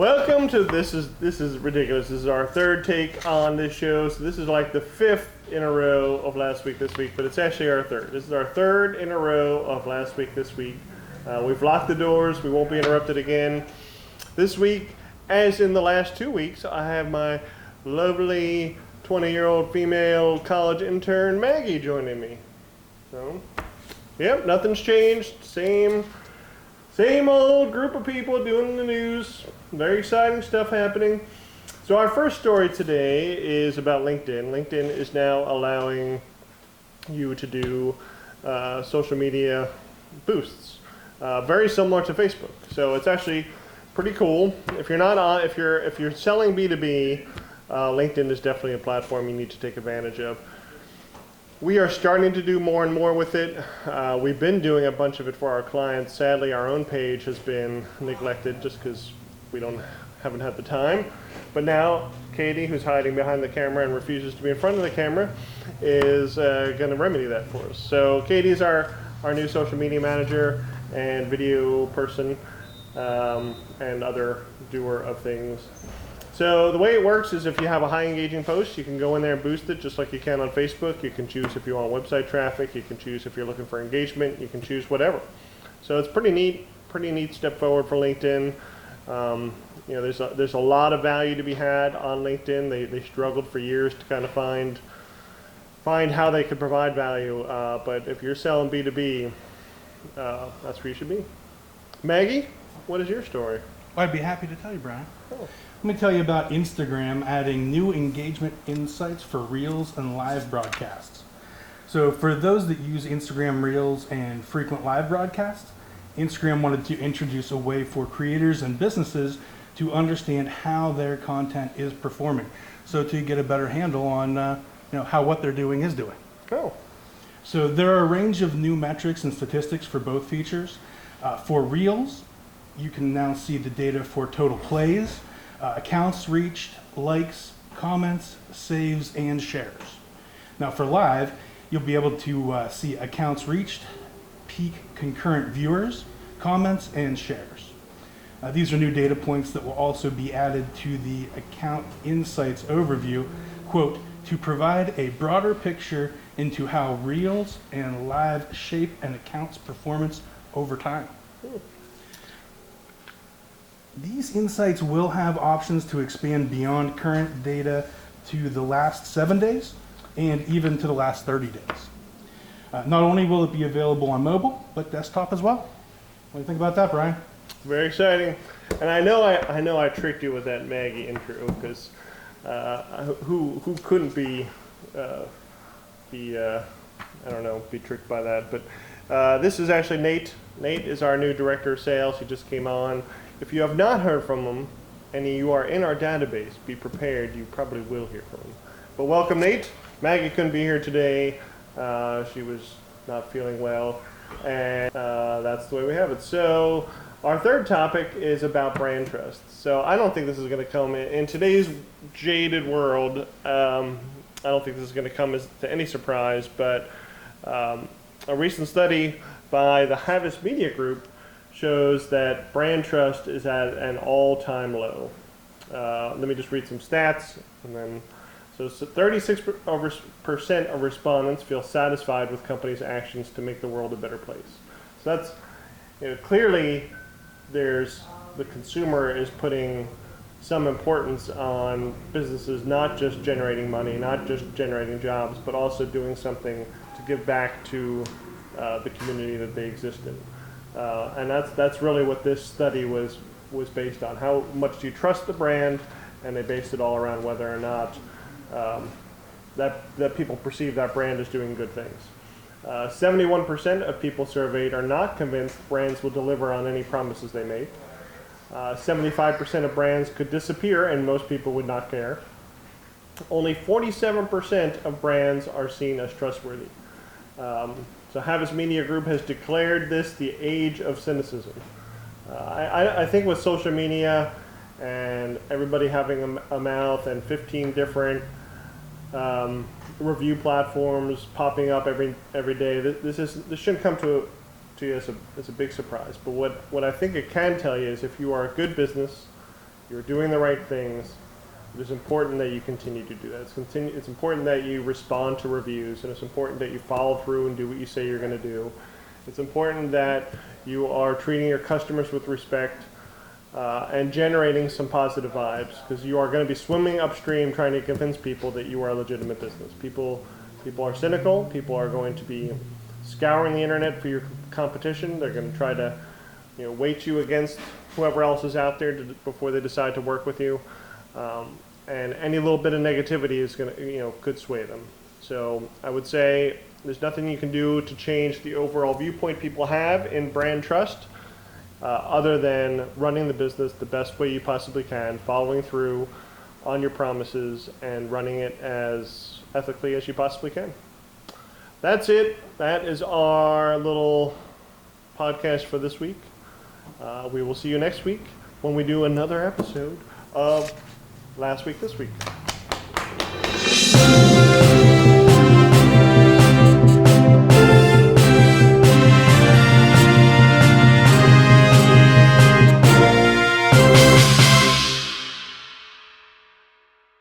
Welcome to this is ridiculous. This is our third take on this show. So this is like the fifth in a row of last week this week, but it's actually our third. This is our third in a row of last week this week. We've locked the doors. We won't be interrupted again. This week, as in the last 2 weeks, I have my lovely 20-year-old female college intern Maggie joining me. So, yep, nothing's changed. Same old group of people doing the news. Very exciting stuff happening. So our first story today is about LinkedIn. LinkedIn is now allowing you to do social media boosts, very similar to Facebook. So it's actually pretty cool. If you're selling B2B, LinkedIn is definitely a platform you need to take advantage of. We are starting to do more and more with it. We've been doing a bunch of it for our clients. Sadly, our own page has been neglected just because we haven't had the time. But now, Katie, who's hiding behind the camera and refuses to be in front of the camera, is going to remedy that for us. So Katie's our new social media manager and video person and other doer of things. So the way it works is if you have a high engaging post, you can go in there and boost it just like you can on Facebook. You can choose if you want website traffic. You can choose if you're looking for engagement. You can choose whatever. So it's pretty neat step forward for LinkedIn. There's a lot of value to be had on LinkedIn. They struggled for years to kind of find how they could provide value. But if you're selling B2B, that's where you should be. Maggie, what is your story? Well, I'd be happy to tell you, Brian. Oh. Let me tell you about Instagram adding new engagement insights for Reels and live broadcasts. So for those that use Instagram Reels and frequent live broadcasts, Instagram wanted to introduce a way for creators and businesses to understand how their content is performing. So to get a better handle on how what they're doing is doing. Oh. So there are a range of new metrics and statistics for both features. For Reels, you can now see the data for total plays, accounts reached, likes, comments, saves, and shares. Now for live, you'll be able to see accounts reached, peak concurrent viewers, comments, and shares. These are new data points that will also be added to the account insights overview, quote, to provide a broader picture into how Reels and live shape an account's performance over time. These insights will have options to expand beyond current data to the last 7 days and even to the last 30 days. Not only will it be available on mobile, but desktop as well. What do you think about that, Brian? Very exciting. And I know I tricked you with that Maggie intro because who couldn't be tricked by that. But this is actually Nate. Nate is our new director of sales. He just came on. If you have not heard from him and you are in our database, be prepared. You probably will hear from him. But welcome, Nate. Maggie couldn't be here today. She was not feeling well, and that's the way we have it. So our third topic is about brand trust. So I don't think this is going to come in today's jaded world. I don't think this is going to come as to any surprise, but a recent study by the Havas Media Group shows that brand trust is at an all-time low. Let me just read some stats, and then so 36% of respondents feel satisfied with companies' actions to make the world a better place. So that's clearly the consumer is putting some importance on businesses not just generating money, not just generating jobs, but also doing something to give back to the community that they exist in. And that's really what this study was based on. How much do you trust the brand? And they based it all around whether or not that people perceive that brand as doing good things. 71% of people surveyed are not convinced brands will deliver on any promises they make. 75% of brands could disappear and most people would not care. Only 47% of brands are seen as trustworthy. So Havas Media Group has declared this the age of cynicism. I think with social media and everybody having a mouth and 15 different review platforms popping up every day, this shouldn't come to you as a big surprise. But what I think it can tell you is if you are a good business, you're doing the right things, it is important that you continue to do that. It's important that you respond to reviews, and it's important that you follow through and do what you say you're going to do. It's important that you are treating your customers with respect and generating some positive vibes, because you are going to be swimming upstream trying to convince people that you are a legitimate business. People are cynical. People are going to be scouring the internet for your competition. They're going to try to, weight you against whoever else is out there before they decide to work with you. And any little bit of negativity is going to, could sway them. So I would say there's nothing you can do to change the overall viewpoint people have in brand trust, other than running the business the best way you possibly can, following through on your promises, and running it as ethically as you possibly can. That's it. That is our little podcast for this week. We will see you next week when we do another episode of Last Week This Week.